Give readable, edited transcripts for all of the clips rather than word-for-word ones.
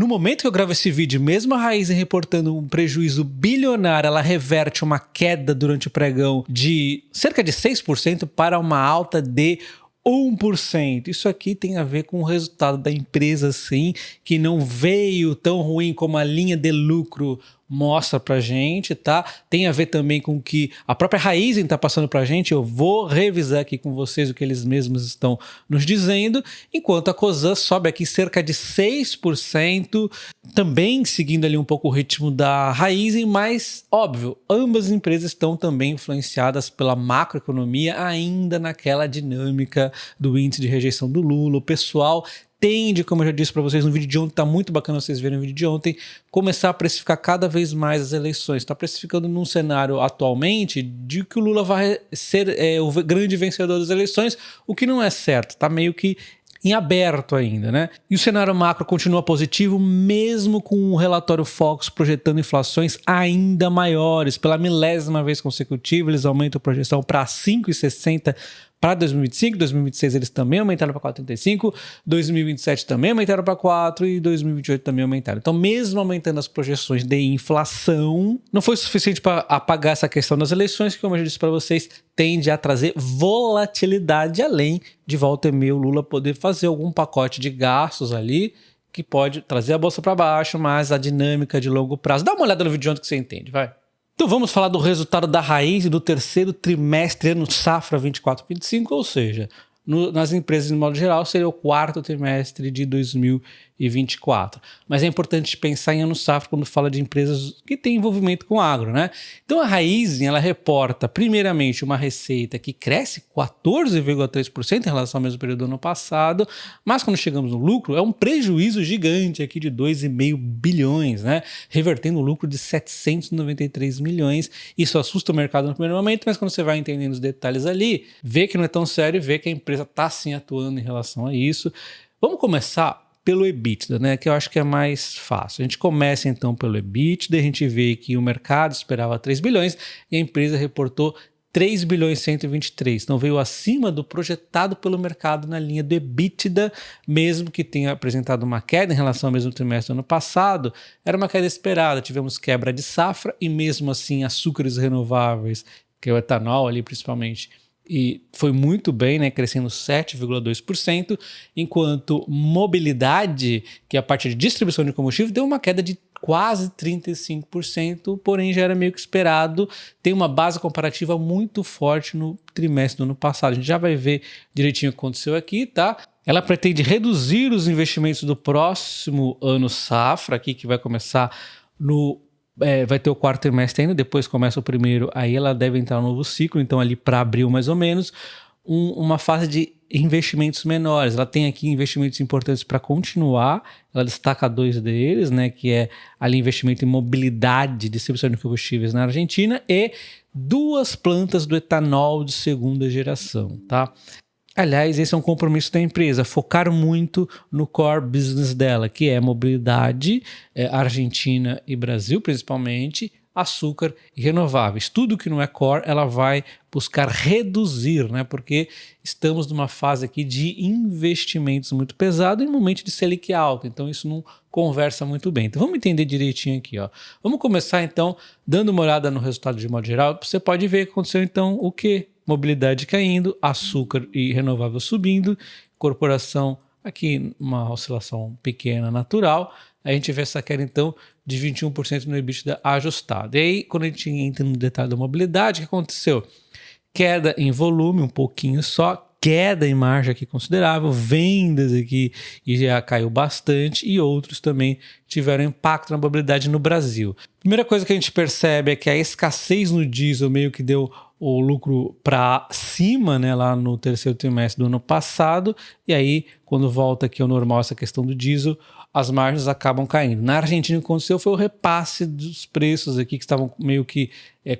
No momento que eu gravo esse vídeo, mesmo a Raízen reportando um prejuízo bilionário, ela reverte uma queda durante o pregão de cerca de 6% para uma alta de 1%. Isso aqui tem a ver com o resultado da empresa, sim, que não veio tão ruim como a linha de lucro mostra pra gente, tá? Tem a ver também com o que a própria Raízen tá passando pra gente. Eu vou revisar aqui com vocês o que eles mesmos estão nos dizendo, enquanto a Cosan sobe aqui cerca de 6%, também seguindo ali um pouco o ritmo da Raízen, mas, óbvio, ambas as empresas estão também influenciadas pela macroeconomia, ainda naquela dinâmica do índice de rejeição do Lula. O pessoal tende, como eu já disse para vocês no vídeo de ontem, tá muito bacana vocês verem o vídeo de ontem, começar a precificar cada vez mais as eleições. Está precificando num cenário atualmente de que o Lula vai ser o grande vencedor das eleições, o que não é certo, tá meio que em aberto ainda, né? E o cenário macro continua positivo, mesmo com o relatório Focus projetando inflações ainda maiores. Pela milésima vez consecutiva, eles aumentam a projeção para 5,60 para 2025, 2026 eles também aumentaram para 4,35, 2027 também aumentaram para 4 e 2028 também aumentaram. Então, mesmo aumentando as projeções de inflação, não foi suficiente para apagar essa questão das eleições, que, como eu já disse para vocês, tende a trazer volatilidade, além de volta e meia o Lula poder fazer algum pacote de gastos ali, que pode trazer a bolsa para baixo, mas a dinâmica de longo prazo. Dá uma olhada no vídeo de ontem que você entende, vai. Então vamos falar do resultado da Raízen do terceiro trimestre ano safra 24-25, ou seja, nas empresas de modo geral seria o quarto trimestre de 2024. Mas é importante pensar em ano safra quando fala de empresas que têm envolvimento com agro, né? Então a Raízen, ela reporta primeiramente uma receita que cresce 14,3% em relação ao mesmo período do ano passado, mas quando chegamos no lucro é um prejuízo gigante aqui de 2,5 bilhões, né? Revertendo o lucro de 793 milhões. Isso assusta o mercado no primeiro momento, mas quando você vai entendendo os detalhes ali, vê que não é tão sério e vê que a empresa está sim atuando em relação a isso. Vamos começar pelo EBITDA, né, que eu acho que é mais fácil. A gente começa então pelo EBITDA, a gente vê que o mercado esperava 3 bilhões e a empresa reportou 3 bilhões e 123, então veio acima do projetado pelo mercado na linha do EBITDA, mesmo que tenha apresentado uma queda em relação ao mesmo trimestre do ano passado, era uma queda esperada, tivemos quebra de safra e mesmo assim açúcares renováveis, que é o etanol ali principalmente, e foi muito bem, né, crescendo 7,2%, enquanto mobilidade, que é a parte de distribuição de combustível, deu uma queda de quase 35%, porém já era meio que esperado, tem uma base comparativa muito forte no trimestre do ano passado. A gente já vai ver direitinho o que aconteceu aqui, tá? Ela pretende reduzir os investimentos do próximo ano safra, aqui que vai começar no... vai ter o quarto trimestre ainda, depois começa o primeiro, aí ela deve entrar no novo ciclo, então ali para abril mais ou menos, uma fase de investimentos menores. Ela tem aqui investimentos importantes para continuar, ela destaca dois deles, né, que é ali investimento em mobilidade, distribuição de combustíveis na Argentina e 2 plantas do etanol de segunda geração, tá? Aliás, esse é um compromisso da empresa, focar muito no core business dela, que é mobilidade, Argentina e Brasil principalmente, açúcar e renováveis. Tudo que não é core, ela vai buscar reduzir, né? Porque estamos numa fase aqui de investimentos muito pesado e um momento de Selic alto, então isso não conversa muito bem. Então vamos entender direitinho aqui, ó. Vamos começar então dando uma olhada no resultado de modo geral. Você pode ver que aconteceu então o quê? Mobilidade caindo, açúcar e renovável subindo, corporação aqui uma oscilação pequena natural, a gente vê essa queda então de 21% no EBITDA ajustado. E aí quando a gente entra no detalhe da mobilidade, o que aconteceu? Queda em volume um pouquinho só, queda em margem aqui considerável, vendas aqui e já caiu bastante e outros também tiveram impacto na mobilidade no Brasil. Primeira coisa que a gente percebe é que a escassez no diesel meio que deu o lucro para cima, né, lá no terceiro trimestre do ano passado, e aí quando volta aqui ao normal essa questão do diesel, as margens acabam caindo. Na Argentina o que aconteceu foi o repasse dos preços aqui que estavam meio que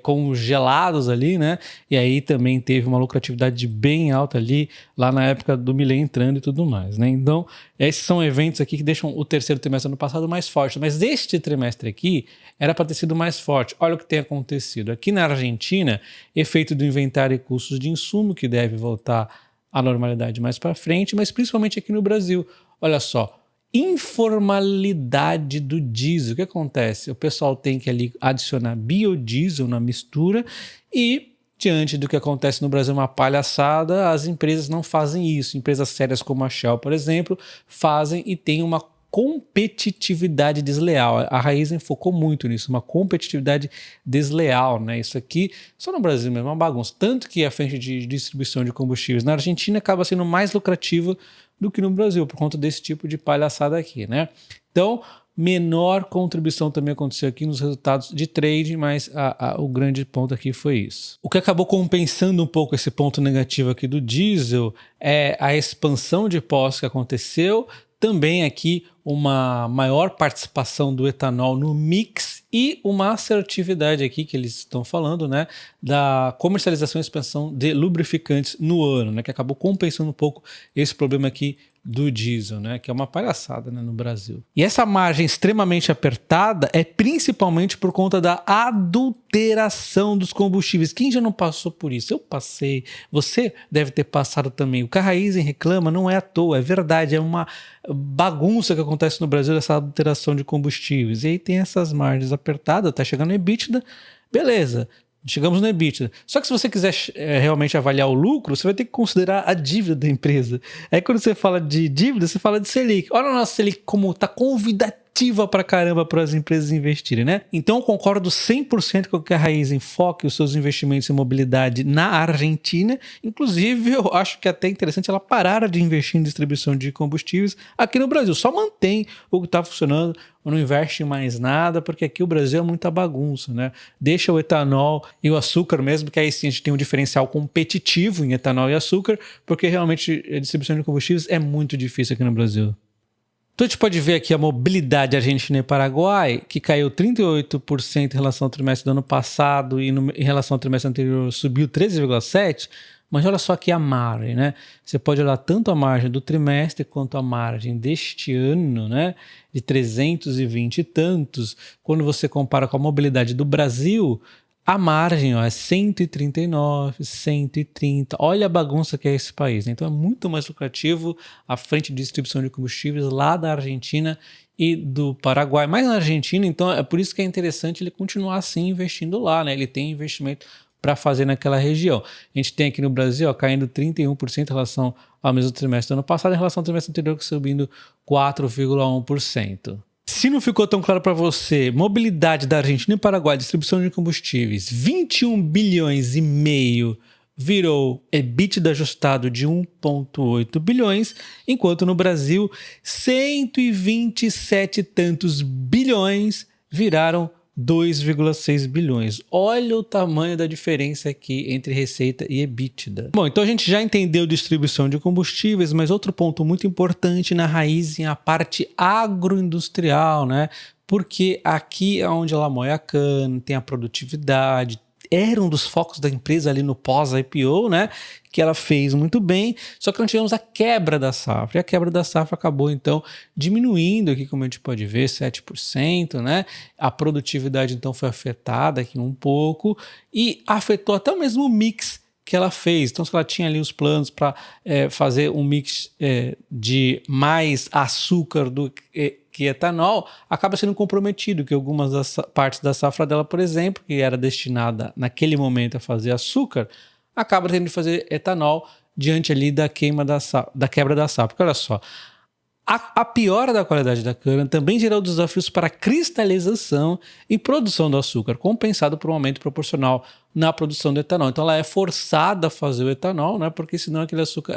congelados ali, né? E aí também teve uma lucratividade bem alta ali, lá na época do Milei entrando e tudo mais, né? Então, esses são eventos aqui que deixam o terceiro trimestre do ano passado mais forte, mas este trimestre aqui era para ter sido mais forte. Olha o que tem acontecido. Aqui na Argentina, efeito do inventário e custos de insumo, que deve voltar à normalidade mais para frente, mas principalmente aqui no Brasil. Olha só, informalidade do diesel. O que acontece? O pessoal tem que ali adicionar biodiesel na mistura e, diante do que acontece no Brasil, uma palhaçada, as empresas não fazem isso. Empresas sérias como a Shell, por exemplo, fazem e tem uma competitividade desleal. A Raízen focou muito nisso, uma competitividade desleal, né? Isso aqui, só no Brasil mesmo, é uma bagunça. Tanto que a frente de distribuição de combustíveis na Argentina acaba sendo mais lucrativa do que no Brasil, por conta desse tipo de palhaçada aqui, né? Então, menor contribuição também aconteceu aqui nos resultados de trade, mas o grande ponto aqui foi isso. O que acabou compensando um pouco esse ponto negativo aqui do diesel é a expansão de postos que aconteceu, também aqui uma maior participação do etanol no mix e uma assertividade aqui que eles estão falando, né, da comercialização e expansão de lubrificantes no ano, né, que acabou compensando um pouco esse problema aqui do diesel, né, que é uma palhaçada, né, no Brasil. E essa margem extremamente apertada é principalmente por conta da adulteração dos combustíveis. Quem já não passou por isso? Eu passei, você deve ter passado também. O que a Raízen reclama não é à toa, é verdade, é uma bagunça que acontece no Brasil, essa adulteração de combustíveis. E aí tem essas margens apertadas, tá chegando no EBITDA, beleza. Chegamos no EBITDA. Só que se você quiser realmente avaliar o lucro, você vai ter que considerar a dívida da empresa. Aí quando você fala de dívida, você fala de Selic. Olha a nossa Selic como está convidativa pra caramba para as empresas investirem, né? Então eu concordo 100% com que a Raízen foque os seus investimentos em mobilidade na Argentina. Inclusive, eu acho que é até interessante ela parar de investir em distribuição de combustíveis aqui no Brasil. Só mantém o que está funcionando, não investe em mais nada, porque aqui o Brasil é muita bagunça, né? Deixa o etanol e o açúcar mesmo, que aí sim a gente tem um diferencial competitivo em etanol e açúcar, porque realmente a distribuição de combustíveis é muito difícil aqui no Brasil. Então a gente pode ver aqui a mobilidade Argentina e Paraguai, que caiu 38% em relação ao trimestre do ano passado e em relação ao trimestre anterior subiu 13,7%, mas olha só aqui a margem, né? Você pode olhar tanto a margem do trimestre quanto a margem deste ano, né? De 320 e tantos. Quando você compara com a mobilidade do Brasil, a margem é 139, 130. Olha a bagunça que é esse país, né? Então é muito mais lucrativo a frente de distribuição de combustíveis lá da Argentina e do Paraguai. Mas na Argentina, então, é por isso que é interessante ele continuar assim investindo lá, né? Ele tem investimento para fazer naquela região. A gente tem aqui no Brasil caindo 31% em relação ao mesmo trimestre do ano passado, em relação ao trimestre anterior subindo 4,1%. Se não ficou tão claro para você, mobilidade da Argentina e Paraguai, distribuição de combustíveis, 21 bilhões e meio virou EBITDA ajustado de 1,8 bilhões, enquanto no Brasil 127 e tantos bilhões viraram 2,6 bilhões. Olha o tamanho da diferença aqui entre receita e EBITDA. Bom, então a gente já entendeu distribuição de combustíveis, mas outro ponto muito importante na Raízen é a parte agroindustrial, né? Porque aqui é onde ela moe a cana, tem a produtividade, era um dos focos da empresa ali no pós-IPO, né? Que ela fez muito bem, só que nós tivemos a quebra da safra. E a quebra da safra acabou, então, diminuindo aqui, como a gente pode ver, 7%, né? A produtividade, então, foi afetada aqui um pouco e afetou até o mesmo mix que ela fez. Então, se ela tinha ali os planos para fazer um mix de mais açúcar do que etanol, acaba sendo comprometido, que algumas das partes da safra dela, por exemplo, que era destinada naquele momento a fazer açúcar, acaba tendo de fazer etanol diante ali da quebra da safra. Porque olha só, a piora da qualidade da cana também gerou desafios para a cristalização e produção do açúcar, compensado por um aumento proporcional na produção do etanol. Então ela é forçada a fazer o etanol, né? Porque senão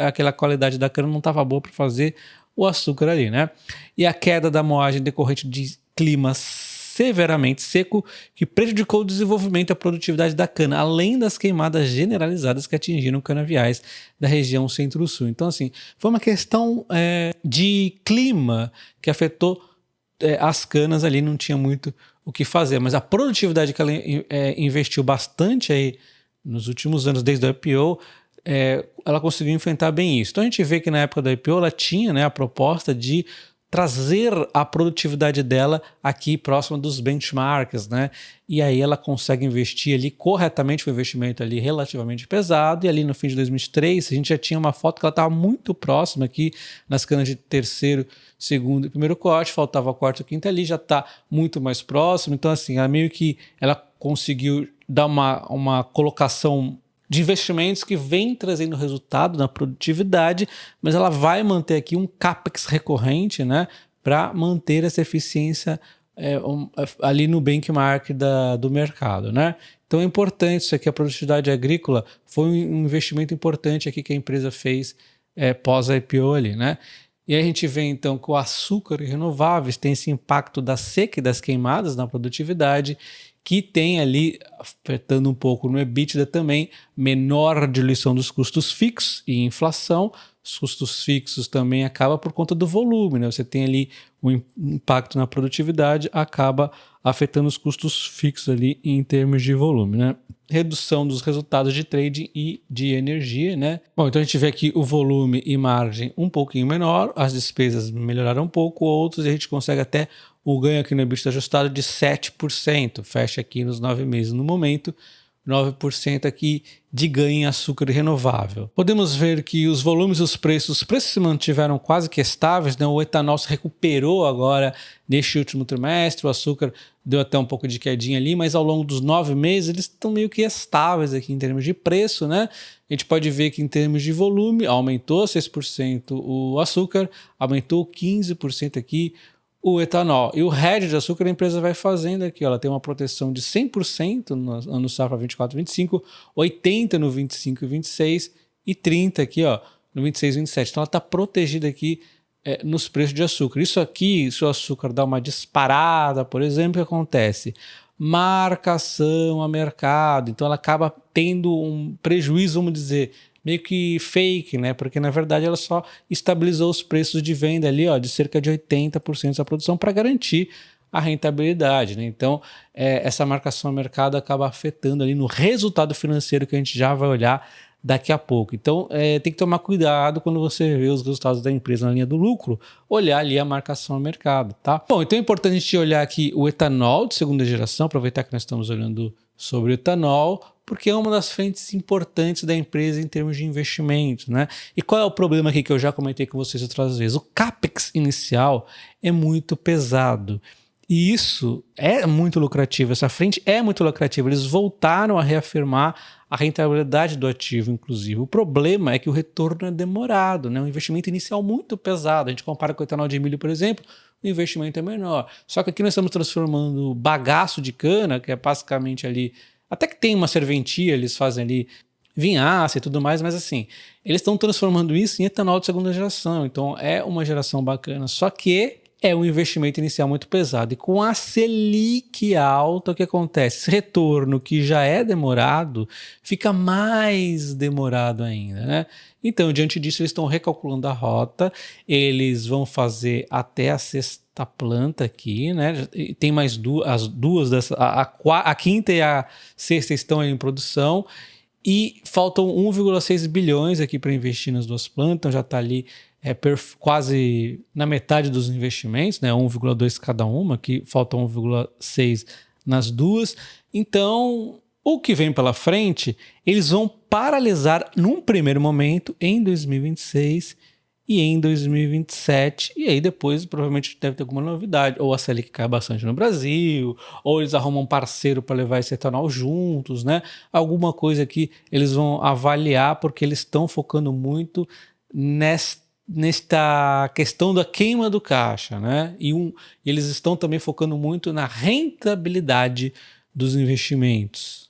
aquela qualidade da cana não estava boa para fazer o açúcar ali, né? E a queda da moagem decorrente de clima severamente seco que prejudicou o desenvolvimento e a produtividade da cana, além das queimadas generalizadas que atingiram canaviais da região centro-sul. Então, assim, foi uma questão de clima que afetou as canas ali, não tinha muito o que fazer, mas a produtividade que ela investiu bastante aí nos últimos anos, desde o IPO, ela conseguiu enfrentar bem isso. Então a gente vê que na época da IPO ela tinha, né, a proposta de trazer a produtividade dela aqui próxima dos benchmarks, né? E aí ela consegue investir ali corretamente, um investimento ali relativamente pesado, e ali no fim de 2023 a gente já tinha uma foto que ela estava muito próxima aqui nas canas de terceiro, segundo e primeiro corte, faltava quarto e quinto ali, já está muito mais próximo, então assim, meio que ela conseguiu dar uma colocação de investimentos que vem trazendo resultado na produtividade, mas ela vai manter aqui um CAPEX recorrente, né, para manter essa eficiência ali no benchmark do mercado, né? Então é importante isso aqui, a produtividade agrícola foi um investimento importante aqui que a empresa fez pós-IPO ali, né? E aí a gente vê então que o açúcar e renováveis tem esse impacto da seca e das queimadas na produtividade, que tem ali, afetando um pouco no EBITDA também, menor diluição dos custos fixos e inflação. Os custos fixos também acaba por conta do volume, né? Você tem ali um impacto na produtividade, acaba afetando os custos fixos ali em termos de volume, né? Redução dos resultados de trading e de energia, né? Bom, então a gente vê aqui o volume e margem um pouquinho menor, as despesas melhoraram um pouco, outros, e a gente consegue até o ganho aqui no EBITDA ajustado de 7%, fecha aqui nos 9 meses no momento, 9% aqui de ganho em açúcar renovável. Podemos ver que os volumes e os preços se mantiveram quase que estáveis, né? O etanol se recuperou agora neste último trimestre, o açúcar deu até um pouco de quedinha ali, mas ao longo dos 9 meses eles estão meio que estáveis aqui em termos de preço, né? A gente pode ver que em termos de volume aumentou 6% o açúcar, aumentou 15% aqui o etanol. E o hedge de açúcar a empresa vai fazendo aqui, ó, ela tem uma proteção de 100% no ano safra 24 e 25, 80% no 25 e 26 e 30% aqui, ó, no 26 e 27. Então ela está protegida aqui nos preços de açúcar. Isso aqui, se o açúcar dá uma disparada, por exemplo, o que acontece? Marcação a mercado. Então ela acaba tendo um prejuízo, vamos dizer, meio que fake, né? Porque na verdade ela só estabilizou os preços de venda ali, ó, de cerca de 80% da produção para garantir a rentabilidade, né? Então essa marcação a mercado acaba afetando ali no resultado financeiro que a gente já vai olhar daqui a pouco. Então tem que tomar cuidado quando você vê os resultados da empresa na linha do lucro, olhar ali a marcação a mercado, tá? Bom, então é importante a gente olhar aqui o etanol de segunda geração, aproveitar que nós estamos olhando sobre o etanol, porque é uma das frentes importantes da empresa em termos de investimentos, né? E qual é o problema aqui que eu já comentei com vocês outras vezes? O CAPEX inicial é muito pesado. E isso é muito lucrativo, essa frente é muito lucrativa. Eles voltaram a reafirmar a rentabilidade do ativo, inclusive. O problema é que o retorno é demorado, né? Um investimento inicial muito pesado. A gente compara com o etanol de milho, por exemplo, o investimento é menor. Só que aqui nós estamos transformando bagaço de cana, que é basicamente ali, até que tem uma serventia, eles fazem ali vinhaça e tudo mais, mas assim, eles estão transformando isso em etanol de segunda geração. Então é uma geração bacana, só que é um investimento inicial muito pesado. E com a Selic alta, o que acontece? Esse retorno que já é demorado, fica mais demorado ainda, né? Então, diante disso, eles estão recalculando a rota, eles vão fazer até a sexta planta aqui, né? Tem mais as duas, a quinta e a sexta estão em produção, e faltam 1,6 bilhões aqui para investir nas duas plantas, então já está ali quase na metade dos investimentos, né? 1,2 cada uma, que falta 1,6 nas duas. Então, o que vem pela frente, eles vão paralisar num primeiro momento em 2026 e em 2027, e aí depois provavelmente deve ter alguma novidade, ou a Selic cai bastante no Brasil, ou eles arrumam um parceiro para levar esse etanol juntos, né? Alguma coisa que eles vão avaliar, porque eles estão focando muito nesta questão da queima do caixa, né? E eles estão também focando muito na rentabilidade dos investimentos.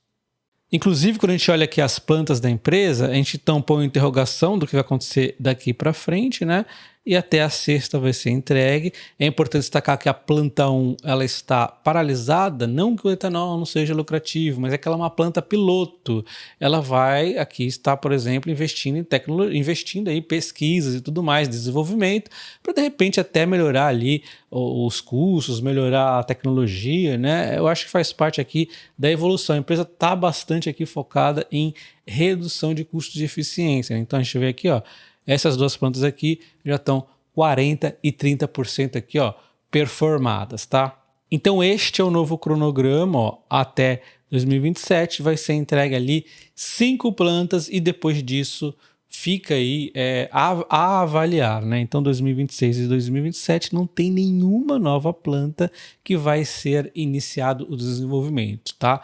Inclusive, quando a gente olha aqui as plantas da empresa, a gente tampou a interrogação do que vai acontecer daqui para frente, né? E até a sexta vai ser entregue. É importante destacar que a planta 1 ela está paralisada, não que o etanol não seja lucrativo, mas é que ela é uma planta piloto. Ela vai aqui estar, por exemplo, investindo em tecnologia, investindo em pesquisas e tudo mais, desenvolvimento, para de repente até melhorar ali os custos, melhorar a tecnologia, né? Eu acho que faz parte aqui da evolução. A empresa está bastante aqui focada em redução de custos de eficiência, né? Então a gente vê aqui, ó, essas duas plantas aqui já estão 40% e 30% aqui, ó, performadas, tá? Então este é o novo cronograma, ó, até 2027 vai ser entregue ali 5 plantas e depois disso fica aí a avaliar, né? Então 2026 e 2027 não tem nenhuma nova planta que vai ser iniciado o desenvolvimento, tá?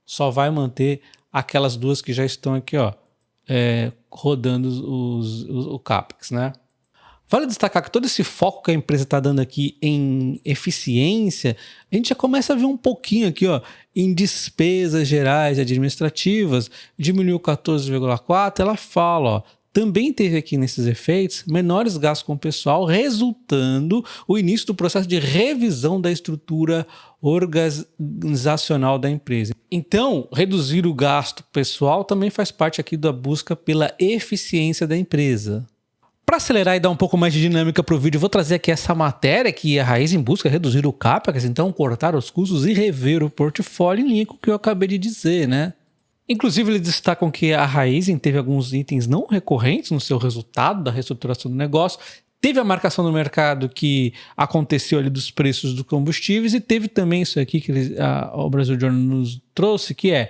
Só vai manter aquelas duas que já estão aqui, ó, rodando o CAPEX, né? Vale destacar que todo esse foco que a empresa está dando aqui em eficiência, a gente já começa a ver um pouquinho aqui, ó, em despesas gerais administrativas, diminuiu 14,4%, ela fala, ó, também teve aqui nesses efeitos menores gastos com o pessoal, resultando o início do processo de revisão da estrutura organizacional da empresa. Então, reduzir o gasto pessoal também faz parte aqui da busca pela eficiência da empresa. Para acelerar e dar um pouco mais de dinâmica para o vídeo, vou trazer aqui essa matéria que a Raizen busca reduzir o CAPEX, então cortar os custos e rever o portfólio em linha com o que eu acabei de dizer, né? Inclusive, eles destacam que a Raizen teve alguns itens não recorrentes no seu resultado da reestruturação do negócio, teve a marcação no mercado que aconteceu ali dos preços dos combustíveis e teve também isso aqui que o Brasil Journal nos trouxe, que é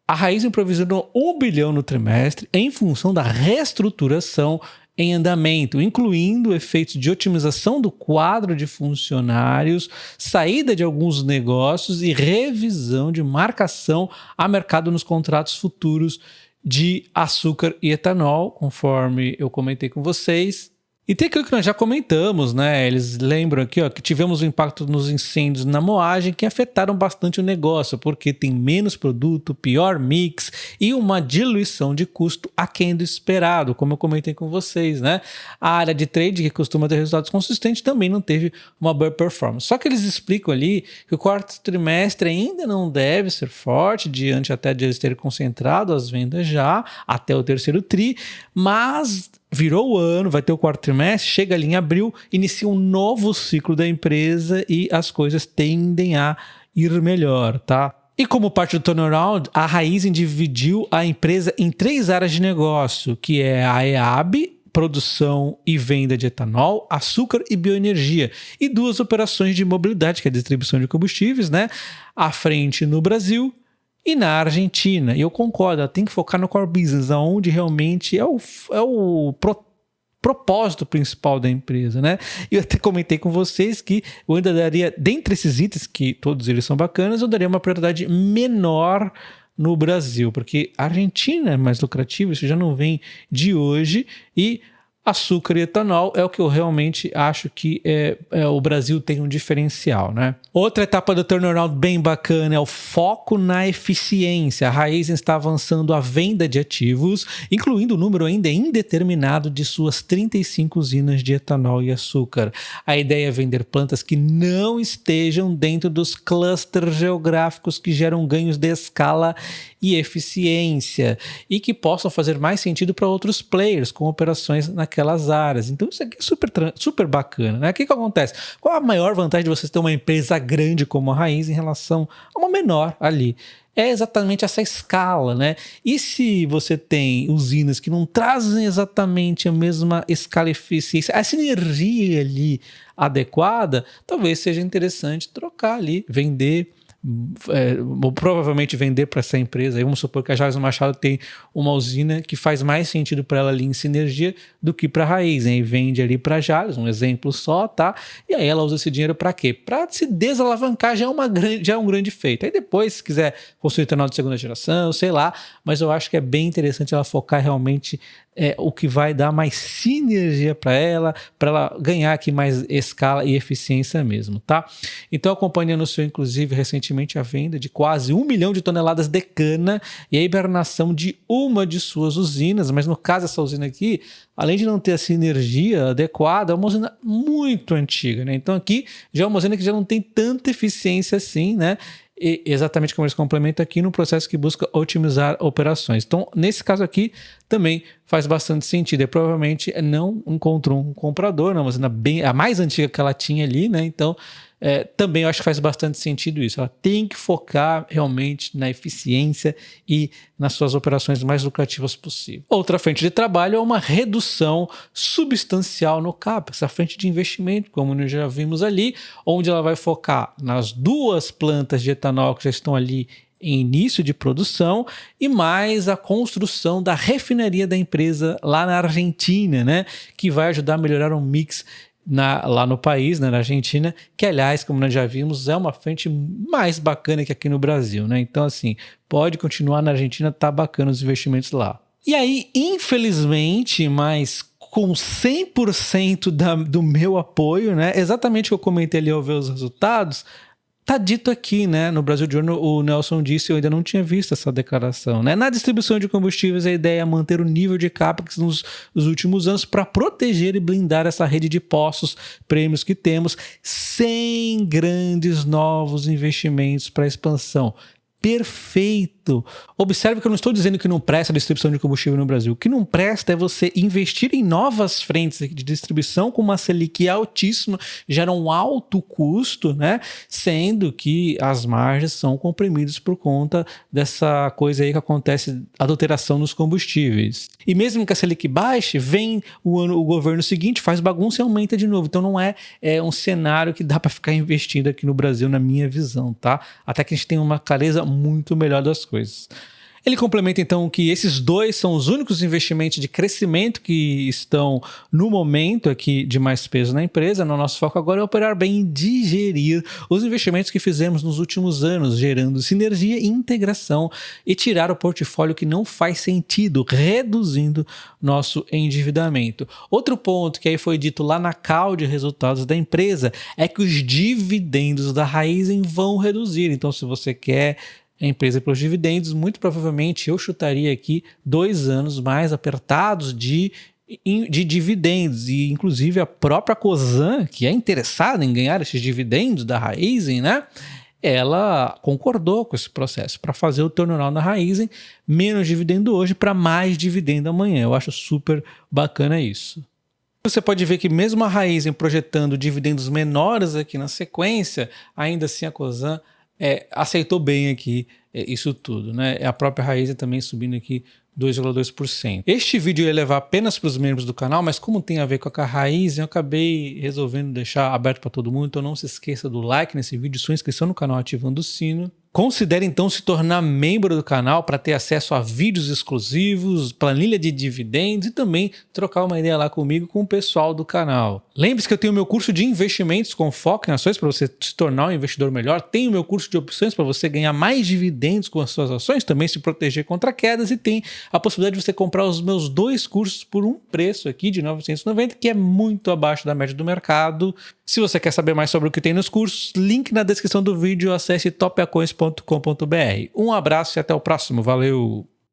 a Raizen provisionou 1 bilhão no trimestre em função da reestruturação em andamento, incluindo efeitos de otimização do quadro de funcionários, saída de alguns negócios e revisão de marcação a mercado nos contratos futuros de açúcar e etanol, conforme eu comentei com vocês. E tem aquilo que nós já comentamos, né? Eles lembram aqui, ó, que tivemos um impacto nos incêndios na moagem que afetaram bastante o negócio, porque tem menos produto, pior mix e uma diluição de custo aquém do esperado, como eu comentei com vocês, né? A área de trade, que costuma ter resultados consistentes, também não teve uma boa performance. Só que eles explicam ali que o quarto trimestre ainda não deve ser forte, diante até de eles terem concentrado as vendas já, até o terceiro tri, mas virou o ano, vai ter o quarto trimestre, chega ali em abril, inicia um novo ciclo da empresa e as coisas tendem a ir melhor, tá? E como parte do turnaround, a Raizen dividiu a empresa em 3 áreas de negócio, que é a EAB, produção e venda de etanol, açúcar e bioenergia, e 2 operações de mobilidade, que é a distribuição de combustíveis, né? À frente no Brasil e na Argentina. E eu concordo, ela tem que focar no core business, onde realmente é o propósito principal da empresa, né? E eu até comentei com vocês que eu ainda daria, dentre esses itens, que todos eles são bacanas, eu daria uma prioridade menor no Brasil, porque a Argentina é mais lucrativa, isso já não vem de hoje, e açúcar e etanol é o que eu realmente acho que o Brasil tem um diferencial, né? Outra etapa do turnaround bem bacana é o foco na eficiência. A Raizen está avançando a venda de ativos, incluindo o número ainda indeterminado de suas 35 usinas de etanol e açúcar. A ideia é vender plantas que não estejam dentro dos clusters geográficos que geram ganhos de escala e eficiência e que possam fazer mais sentido para outros players com operações naquelas áreas. Então isso aqui é super bacana, né? O que acontece? Qual a maior vantagem de você ter uma empresa grande como a Raizen em relação a uma menor ali? É exatamente essa escala, né? E se você tem usinas que não trazem exatamente a mesma escala e eficiência, a sinergia ali adequada, talvez seja interessante trocar ali, vender, ou provavelmente vender para essa empresa. Aí vamos supor que a Jalles Machado tem uma usina que faz mais sentido para ela ali em sinergia do que para a Raizen, e vende ali para a Jalles, um exemplo só, tá? E aí ela usa esse dinheiro para quê? Para se desalavancar, já é um grande feito. Aí depois, se quiser construir etanol de segunda geração, sei lá, mas eu acho que é bem interessante ela focar realmente o que vai dar mais sinergia para ela ganhar aqui mais escala e eficiência mesmo, tá? Então a companhia anunciou, inclusive, recentemente a venda de quase 1 milhão de toneladas de cana e a hibernação de uma de suas usinas, mas no caso essa usina aqui, além de não ter a sinergia adequada, é uma usina muito antiga, né? Então aqui já é uma usina que já não tem tanta eficiência assim, né? E exatamente como eles complementam aqui no processo que busca otimizar operações. Então, nesse caso aqui, também faz bastante sentido. E provavelmente não encontrou um comprador, não, mas a mais antiga que ela tinha ali, né? Então, também eu acho que faz bastante sentido isso. Ela tem que focar realmente na eficiência e nas suas operações mais lucrativas possível. Outra frente de trabalho é uma redução substancial no CAPEX, a frente de investimento, como nós já vimos ali, onde ela vai focar nas 2 plantas de etanol que já estão ali em início de produção e mais a construção da refinaria da empresa lá na Argentina, né, que vai ajudar a melhorar o mix lá no país, né, na Argentina, que aliás, como nós já vimos, é uma frente mais bacana que aqui no Brasil, né? Então assim, pode continuar na Argentina, tá bacana os investimentos lá. E aí, infelizmente, mas com 100% do meu apoio, né, exatamente o que eu comentei ali ao ver os resultados, tá dito aqui, né? No Brasil Journal, o Nelson disse, eu ainda não tinha visto essa declaração, né? Na distribuição de combustíveis, a ideia é manter o nível de CAPEX nos últimos anos para proteger e blindar essa rede de postos, prêmios que temos, sem grandes novos investimentos para expansão. Perfeito! Observe que eu não estou dizendo que não presta a distribuição de combustível no Brasil. O que não presta é você investir em novas frentes de distribuição com uma Selic altíssima, gera um alto custo, né? Sendo que as margens são comprimidas por conta dessa coisa aí que acontece, adulteração nos combustíveis. E mesmo que a Selic baixe, vem o governo seguinte, faz bagunça e aumenta de novo. Então não é um cenário que dá para ficar investindo aqui no Brasil, na minha visão, tá? Até que a gente tem uma clareza muito melhor das coisas. Ele complementa então que esses 2 são os únicos investimentos de crescimento que estão no momento aqui de mais peso na empresa. No nosso foco agora é operar bem e digerir os investimentos que fizemos nos últimos anos, gerando sinergia e integração e tirar o portfólio que não faz sentido, reduzindo nosso endividamento. Outro ponto que aí foi dito lá na call de resultados da empresa é que os dividendos da Raízen vão reduzir. Então, se você quer a empresa pelos dividendos, muito provavelmente eu chutaria aqui 2 anos mais apertados de dividendos, e inclusive a própria Cosan, que é interessada em ganhar esses dividendos da Raízen, né? Ela concordou com esse processo para fazer o turnaround na Raízen, menos dividendo hoje para mais dividendo amanhã. Eu acho super bacana isso. Você pode ver que mesmo a Raízen projetando dividendos menores aqui na sequência, ainda assim a Cosan aceitou bem aqui isso tudo, né? A própria Raízen também subindo aqui 2,2%. Este vídeo eu ia levar apenas para os membros do canal, mas como tem a ver com a Raízen, eu acabei resolvendo deixar aberto para todo mundo, então não se esqueça do like nesse vídeo, sua inscrição no canal ativando o sino. Considere então se tornar membro do canal para ter acesso a vídeos exclusivos, planilha de dividendos e também trocar uma ideia lá comigo, com o pessoal do canal. Lembre-se que eu tenho o meu curso de investimentos com foco em ações para você se tornar um investidor melhor. Tem o meu curso de opções para você ganhar mais dividendos com as suas ações, também se proteger contra quedas, e tem a possibilidade de você comprar os meus 2 cursos por um preço aqui de R$ 990, que é muito abaixo da média do mercado. Se você quer saber mais sobre o que tem nos cursos, link na descrição do vídeo, acesse topeacoins.com.br. Um abraço e até o próximo. Valeu!